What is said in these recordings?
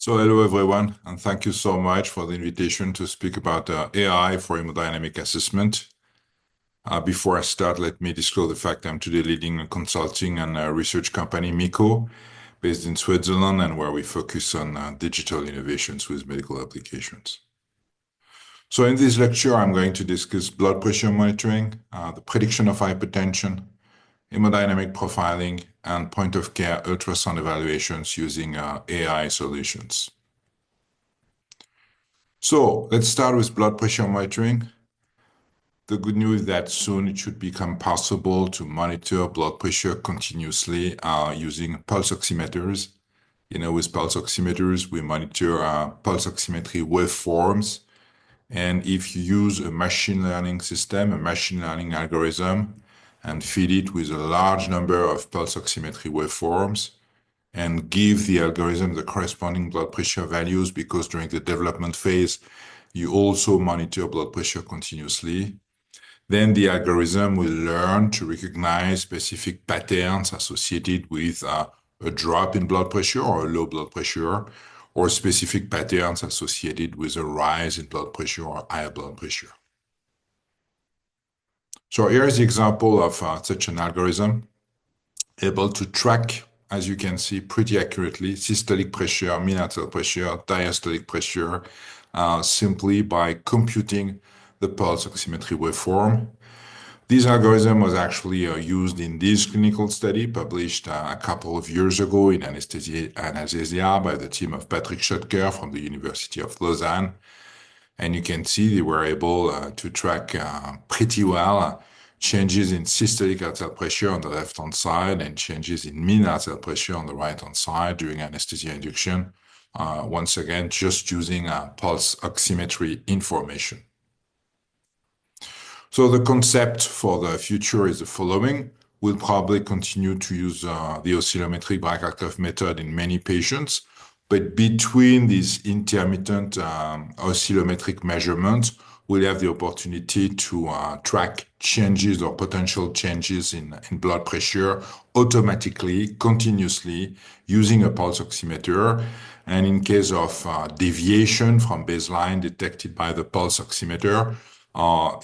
So hello everyone, and thank you so much for the invitation to speak about AI for hemodynamic assessment. Before I start, let me disclose the fact I'm today leading a consulting and research company, MICO, based in Switzerland, and where we focus on digital innovations with medical applications. So in this lecture, I'm going to discuss blood pressure monitoring, the prediction of hypertension, hemodynamic profiling, and point-of-care ultrasound evaluations using AI solutions. So let's start with blood pressure monitoring. The good news is that soon it should become possible to monitor blood pressure continuously using pulse oximeters. With pulse oximeters, we monitor pulse oximetry waveforms. And if you use a machine learning system, a machine learning algorithm, and feed it with a large number of pulse oximetry waveforms, and give the algorithm the corresponding blood pressure values, because during the development phase, you also monitor blood pressure continuously. Then the algorithm will learn to recognize specific patterns associated with a drop in blood pressure or a low blood pressure, or specific patterns associated with a rise in blood pressure or higher blood pressure. So here is the example of such an algorithm, able to track, as you can see, pretty accurately, systolic pressure, mean arterial pressure, diastolic pressure, simply by computing the pulse oximetry waveform. This algorithm was actually used in this clinical study published a couple of years ago in anesthesia by the team of Patrick Schottker from the University of Lausanne. And you can see they were able to track pretty well changes in systolic arterial pressure on the left-hand side and changes in mean arterial pressure on the right-hand side during anesthesia induction. Once again, just using pulse oximetry information. So the concept for the future is the following. We'll probably continue to use the oscillometric Bragg-Arcueff method in many patients, but between these intermittent oscillometric measurements, we'll have the opportunity to track changes or potential changes in blood pressure automatically, continuously, using a pulse oximeter. And in case of deviation from baseline detected by the pulse oximeter,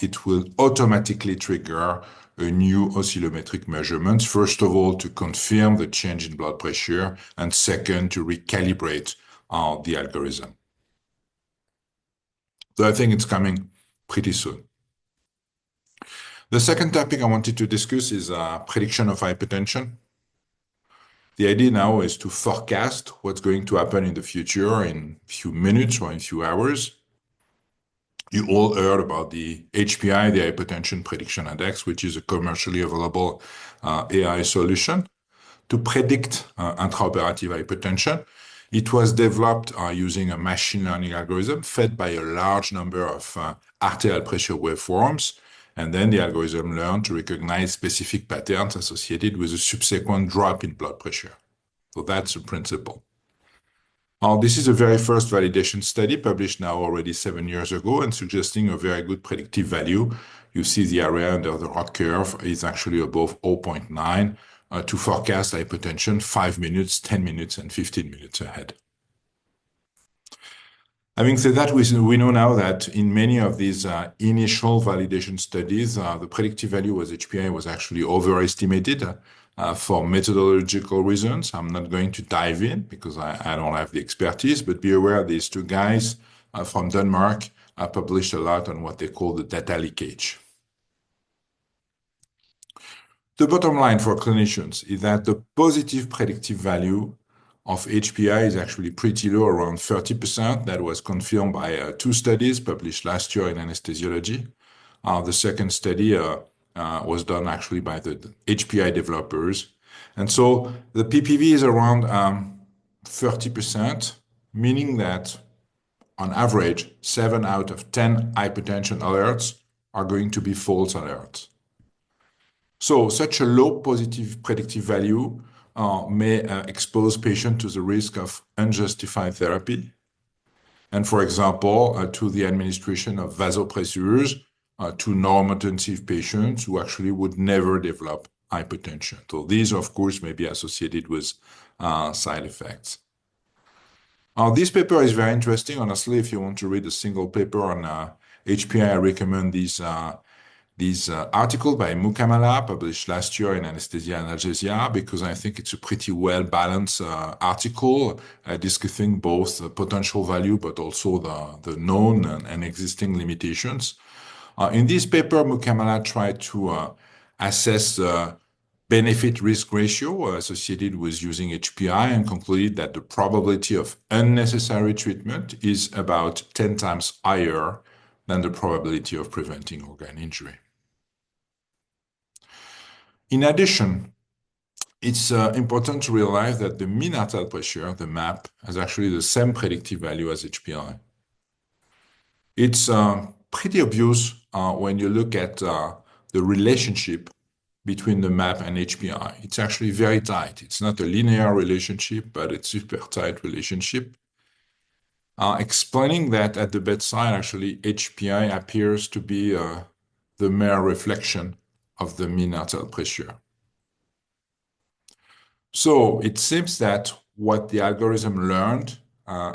it will automatically trigger a new oscillometric measurement, first of all, to confirm the change in blood pressure, and second, to recalibrate the algorithm. So I think it's coming pretty soon. The second topic I wanted to discuss is prediction of hypertension. The idea now is to forecast what's going to happen in the future in a few minutes or in a few hours. You all heard about the HPI, the Hypertension Prediction Index, which is a commercially available AI solution to predict intraoperative hypertension. It was developed using a machine learning algorithm fed by a large number of arterial pressure waveforms. And then the algorithm learned to recognize specific patterns associated with a subsequent drop in blood pressure. So that's the principle. This is a very first validation study published now already 7 years ago and suggesting a very good predictive value. You see the area under the ROC curve is actually above 0.9 to forecast hypertension 5 minutes, 10 minutes, and 15 minutes ahead. Having said that, we know now that in many of these initial validation studies, the predictive value with HPI was actually overestimated for methodological reasons. I'm not going to dive in because I don't have the expertise, but be aware these two guys from Denmark published a lot on what they call the data leakage. The bottom line for clinicians is that the positive predictive value of HPI is actually pretty low, around 30%. That was confirmed by 2 studies published last year in anesthesiology. The second study was done actually by the HPI developers. And so the PPV is around 30%, meaning that on average, 7 out of 10 hypertension alerts are going to be false alerts. So such a low positive predictive value may expose patients to the risk of unjustified therapy. And for example, to the administration of vasopressors to normotensive patients who actually would never develop hypertension. So these, of course, may be associated with side effects. This paper is very interesting. Honestly, if you want to read a single paper on HPI, I recommend these article by Mukamala, published last year in Anesthesia and Analgesia, because I think it's a pretty well-balanced article discussing both the potential value but also the known and existing limitations. In this paper, Mukamala tried to assess the benefit-risk ratio associated with using HPI and concluded that the probability of unnecessary treatment is about 10 times higher than the probability of preventing organ injury. In addition, it's important to realize that the mean arterial pressure, the MAP, has actually the same predictive value as HPI. It's pretty obvious when you look at the relationship between the MAP and HPI. It's actually very tight. It's not a linear relationship, but it's a super tight relationship. Explaining that at the bedside, actually, HPI appears to be the mere reflection of the mean arterial pressure. So it seems that what the algorithm learned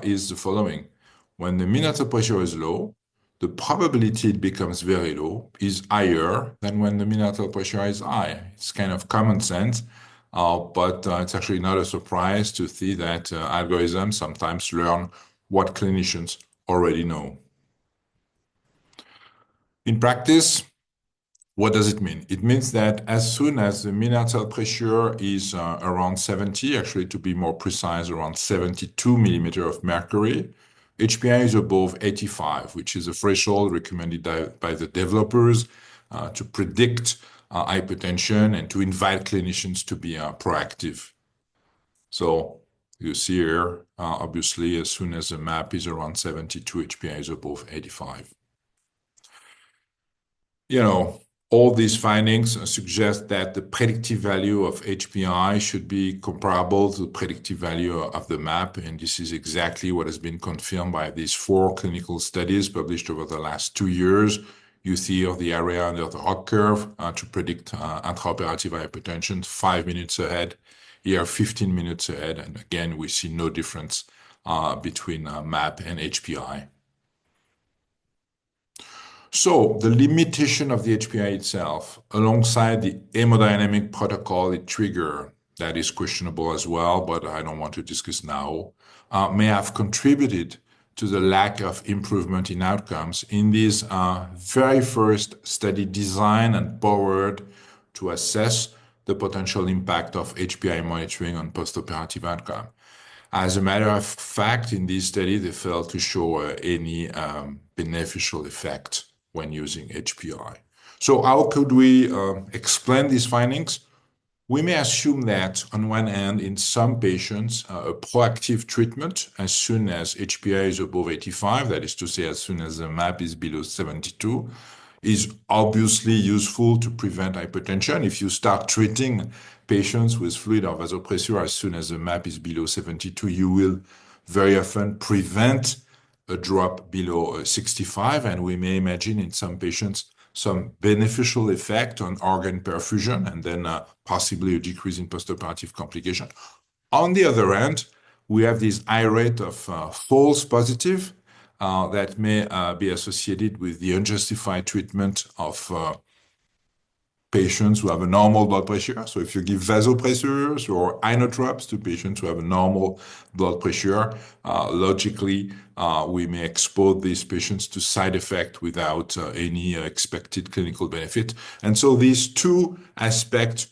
is the following. When the mean arterial pressure is low, the probability it becomes very low is higher than when the mean arterial pressure is high. It's kind of common sense, but it's actually not a surprise to see that algorithms sometimes learn what clinicians already know. In practice, what does it mean? It means that as soon as the mean arterial pressure is around 70, actually to be more precise, around 72 millimeter of mercury, HPI is above 85, which is a threshold recommended by the developers to predict hypertension and to invite clinicians to be proactive. So you see here, obviously, as soon as the MAP is around 72, HPI is above 85. All these findings suggest that the predictive value of HPI should be comparable to the predictive value of the MAP, and this is exactly what has been confirmed by these 4 clinical studies published over the last 2 years. You see here the area under the ROC curve to predict intraoperative hypertension 5 minutes ahead, here 15 minutes ahead, and again, we see no difference between MAP and HPI. So the limitation of the HPI itself, alongside the hemodynamic protocol it triggers, that is questionable as well, but I don't want to discuss now, may have contributed to the lack of improvement in outcomes in this very first study designed and powered to assess the potential impact of HPI monitoring on postoperative outcome. As a matter of fact, in this study, they failed to show any beneficial effect when using HPI. So how could we explain these findings? We may assume that, on one hand, in some patients, a proactive treatment as soon as HPI is above 85, that is to say, as soon as the MAP is below 72, is obviously useful to prevent hypertension. If you start treating patients with fluid or vasopressor as soon as the MAP is below 72, you will very often prevent a drop below 65, and we may imagine in some patients some beneficial effect on organ perfusion and then possibly a decrease in postoperative complication. On the other hand, we have this high rate of false positive that may be associated with the unjustified treatment of patients who have a normal blood pressure. So if you give vasopressors or inotropes to patients who have a normal blood pressure, logically, we may expose these patients to side effects without any expected clinical benefit. And so these two aspects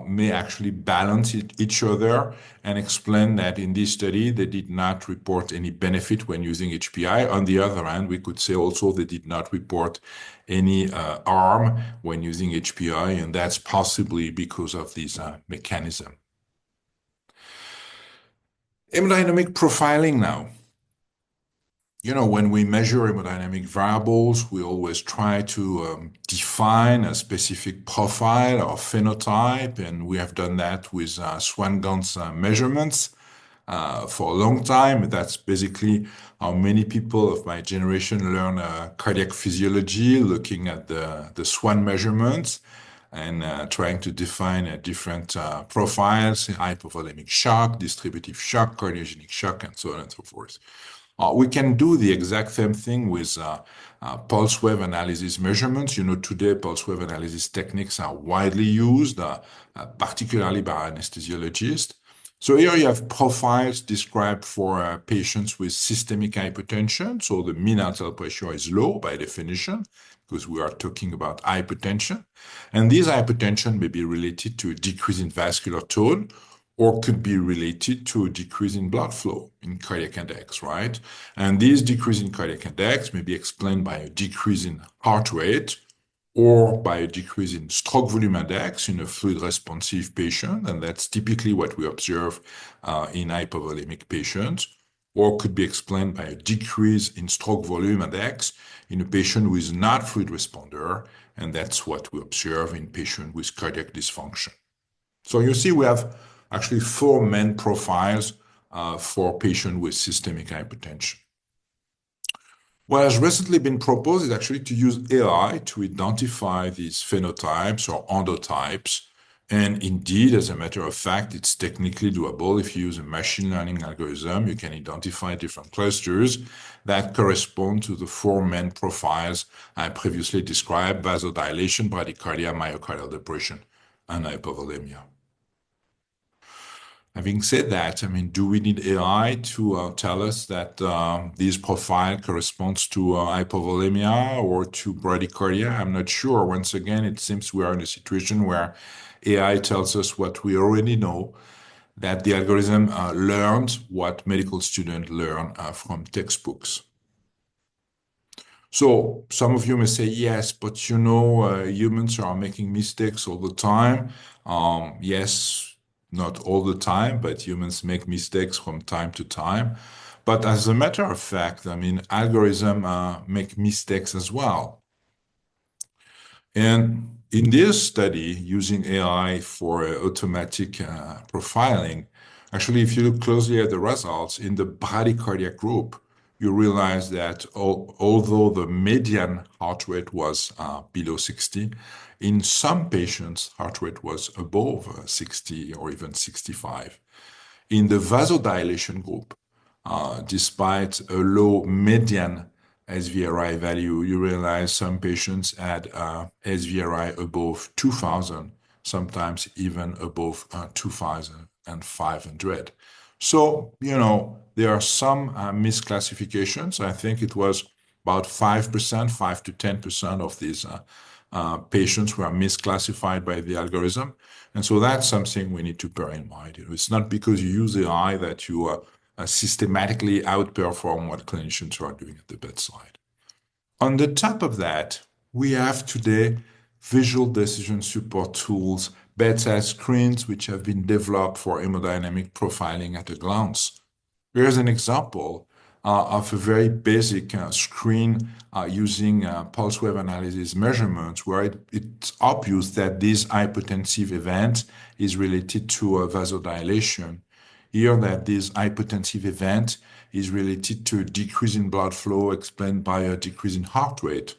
may actually balance each other and explain that in this study, they did not report any benefit when using HPI. On the other hand, we could say also they did not report any harm when using HPI, and that's possibly because of this mechanism. Hemodynamic profiling now. When we measure hemodynamic variables, we always try to define a specific profile or phenotype, and we have done that with Swan-Ganz measurements for a long time. That's basically how many people of my generation learn cardiac physiology, looking at the Swan measurements. and trying to define different profiles, hypovolemic shock, distributive shock, cardiogenic shock, and so on and so forth. We can do the exact same thing with pulse wave analysis measurements. Today pulse wave analysis techniques are widely used, particularly by anesthesiologists. So here you have profiles described for patients with systemic hypertension. So the mean arterial pressure is low by definition, because we are talking about hypertension. And this hypertension may be related to a decrease in vascular tone, or could be related to a decrease in blood flow in cardiac index, right? And this decrease in cardiac index may be explained by a decrease in heart rate or by a decrease in stroke volume index in a fluid responsive patient, and that's typically what we observe in hypovolemic patients, or could be explained by a decrease in stroke volume index in a patient who is not fluid responder, and that's what we observe in patients with cardiac dysfunction. So you see we have actually four main profiles for patients with systemic hypertension. What has recently been proposed is actually to use AI to identify these phenotypes or endotypes. And indeed, as a matter of fact, it's technically doable. If you use a machine learning algorithm, you can identify different clusters that correspond to the four main profiles I previously described: vasodilation, bradycardia, myocardial depression, and hypovolemia. Having said that, do we need AI to tell us that this profile corresponds to hypovolemia or to bradycardia? I'm not sure. Once again, it seems we are in a situation where AI tells us what we already know, that the algorithm learned what medical students learn from textbooks. So some of you may say, yes, but humans are making mistakes all the time. Yes, not all the time, but humans make mistakes from time to time. But as a matter of fact, algorithms make mistakes as well. And in this study, using AI for automatic profiling, actually, if you look closely at the results in the bradycardia group, you realize that although the median heart rate was below 60, in some patients, heart rate was above 60 or even 65. In the vasodilation group, despite a low median SVRI value, you realize some patients had SVRI above 2,000, sometimes even above 2,500. So, there are some misclassifications. I think it was about 5%, 5 to 10% of these patients were misclassified by the algorithm. And so that's something we need to bear in mind. It's not because you use AI that you systematically outperform what clinicians are doing at the bedside. On the top of that, we have today visual decision support tools, bedside screens, which have been developed for hemodynamic profiling at a glance. Here's an example of a very basic screen using pulse wave analysis measurements, where it's obvious that this hypotensive event is related to a vasodilation. Here, that this hypotensive event is related to a decrease in blood flow explained by a decrease in heart rate.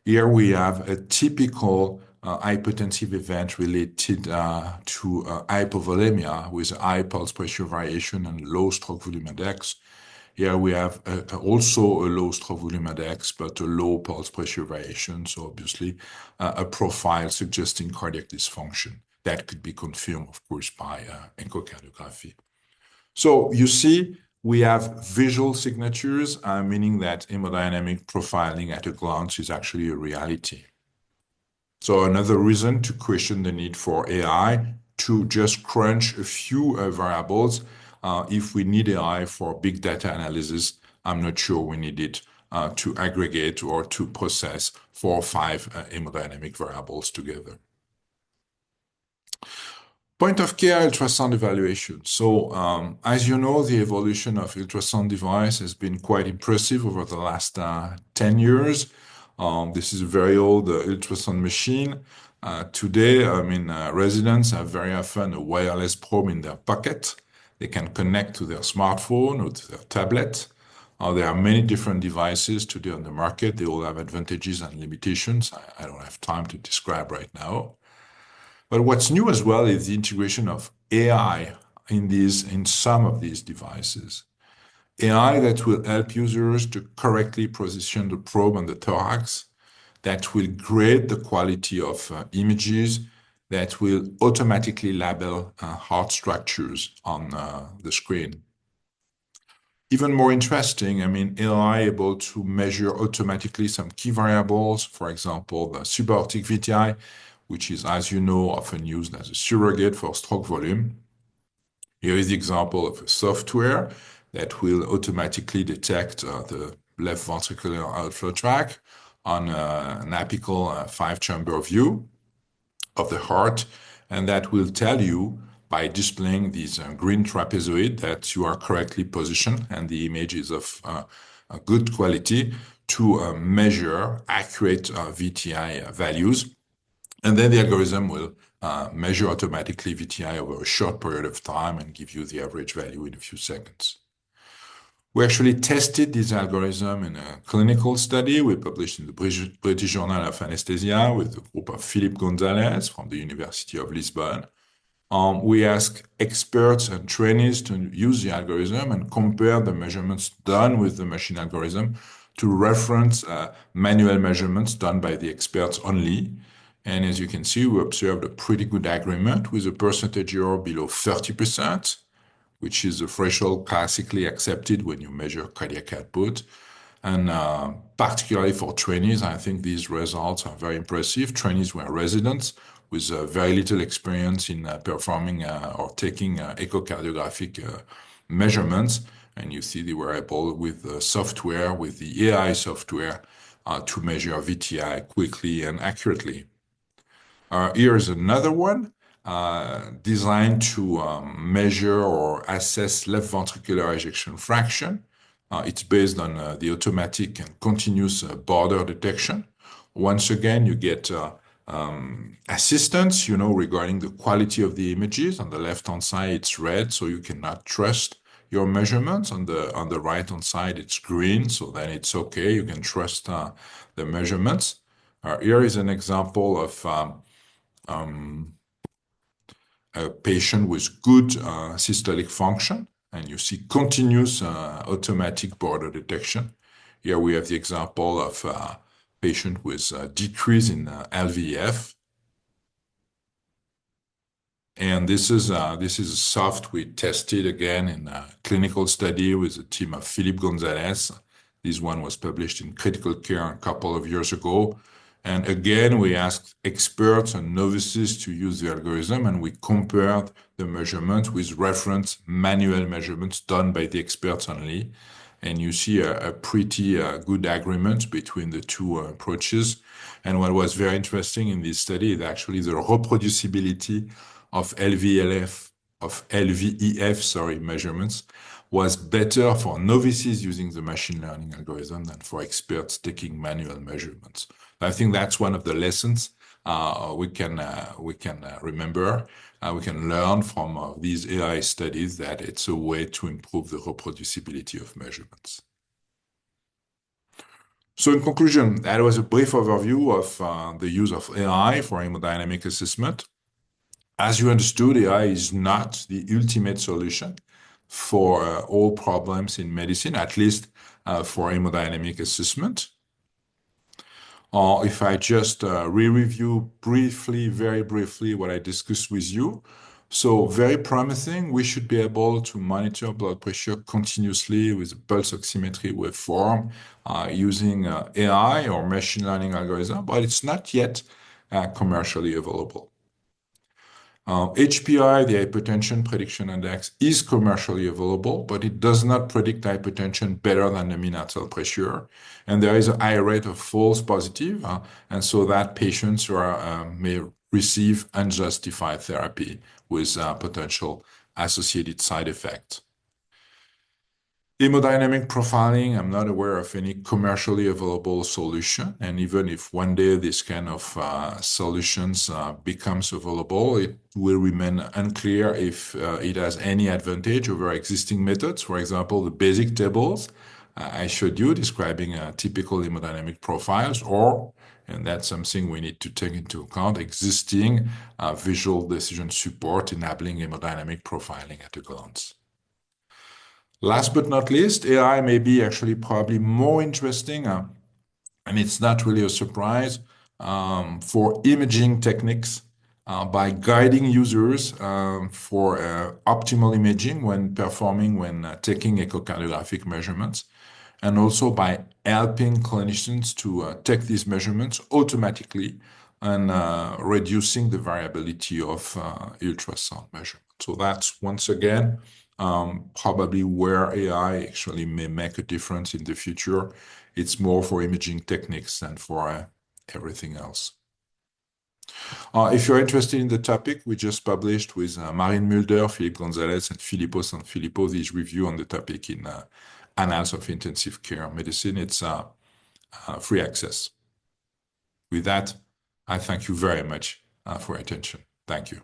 Here we have a typical hypotensive event related to hypovolemia with high pulse pressure variation and low stroke volume index. Here we have also a low stroke volume index, but a low pulse pressure variation. So obviously a profile suggesting cardiac dysfunction that could be confirmed, of course, by echocardiography. So you see, we have visual signatures, meaning that hemodynamic profiling at a glance is actually a reality. So another reason to question the need for AI to just crunch a few variables. If we need AI for big data analysis, I'm not sure we need it to aggregate or to process 4 or 5 hemodynamic variables together. Point of care ultrasound evaluation. So as you know, the evolution of ultrasound device has been quite impressive over the last 10 years. This is a very old ultrasound machine. Today, residents have very often a wireless probe in their pocket. They can connect to their smartphone or to their tablet. There are many different devices today on the market. They all have advantages and limitations. I don't have time to describe right now. But what's new as well is the integration of AI in some of these devices. AI that will help users to correctly position the probe on the thorax, that will grade the quality of images, that will automatically label heart structures on the screen. Even more interesting, I mean, AI able to measure automatically some key variables, for example, the subaortic VTI, which is, as you know, often used as a surrogate for stroke volume. Here is the example of a software that will automatically detect the left ventricular outflow tract on an apical five-chamber view of the heart, and that will tell you by displaying these green trapezoid that you are correctly positioned and the image is of a good quality to measure accurate VTI values. And then the algorithm will measure automatically VTI over a short period of time and give you the average value in a few seconds. We actually tested this algorithm in a clinical study we published in the British Journal of Anesthesia with a group of Philippe Gonzalez from the University of Lisbon. We asked experts and trainees to use the algorithm and compare the measurements done with the machine algorithm to reference manual measurements done by the experts only. And as you can see, we observed a pretty good agreement with a percentage error below 30%, which is the threshold classically accepted when you measure cardiac output. And particularly for trainees, I think these results are very impressive. Trainees were residents with very little experience in performing or taking echocardiographic measurements. And you see they were able, with the software, with the AI software, to measure VTI quickly and accurately. Here is another one designed to measure or assess left ventricular ejection fraction. It's based on the automatic and continuous border detection. Once again, you get assistance, regarding the quality of the images. On the left-hand side, it's red, so you cannot trust your measurements. On the right-hand side, it's green, so then it's okay. You can trust the measurements. Here is an example of a patient with good systolic function, and you see continuous automatic border detection. Here we have the example of a patient with a decrease in LVEF. And this is a soft we tested again in a clinical study with a team of Philippe Gonzalez. This one was published in Critical Care a couple of years ago. And again, we asked experts and novices to use the algorithm, and we compared the measurement with reference manual measurements done by the experts only. And you see a pretty good agreement between the two approaches. And what was very interesting in this study is actually the reproducibility of LVEF measurements was better for novices using the machine learning algorithm than for experts taking manual measurements. I think that's one of the lessons we can remember. We can learn from these AI studies that it's a way to improve the reproducibility of measurements. So in conclusion, that was a brief overview of the use of AI for hemodynamic assessment. As you understood, AI is not the ultimate solution for all problems in medicine, at least for hemodynamic assessment. If I just re-review very briefly what I discussed with you. So very promising, we should be able to monitor blood pressure continuously with a pulse oximetry waveform using AI or machine learning algorithm, but it's not yet commercially available. HPI, the hypertension prediction index, is commercially available, but it does not predict hypertension better than the mean arterial pressure. And there is a high rate of false positive, and so that patients may receive unjustified therapy with potential associated side effects. Hemodynamic profiling, I'm not aware of any commercially available solution. And even if one day this kind of solutions becomes available, it will remain unclear if it has any advantage over existing methods. For example, the basic tables I showed you, describing typical hemodynamic profiles, or, and that's something we need to take into account, existing visual decision support enabling hemodynamic profiling at a glance. Last but not least, AI may be actually probably more interesting, and it's not really a surprise, for imaging techniques, by guiding users for optimal imaging when taking echocardiographic measurements, and also by helping clinicians to take these measurements automatically and reducing the variability of ultrasound measurement. So that's, once again, probably where AI actually may make a difference in the future. It's more for imaging techniques than for everything else. If you're interested in the topic, we just published with Marine Mulder, Philippe Gonzalez, and Filippo Sanfilippo this review on the topic in Annals of Intensive Care Medicine. It's free access. With that, I thank you very much for your attention. Thank you.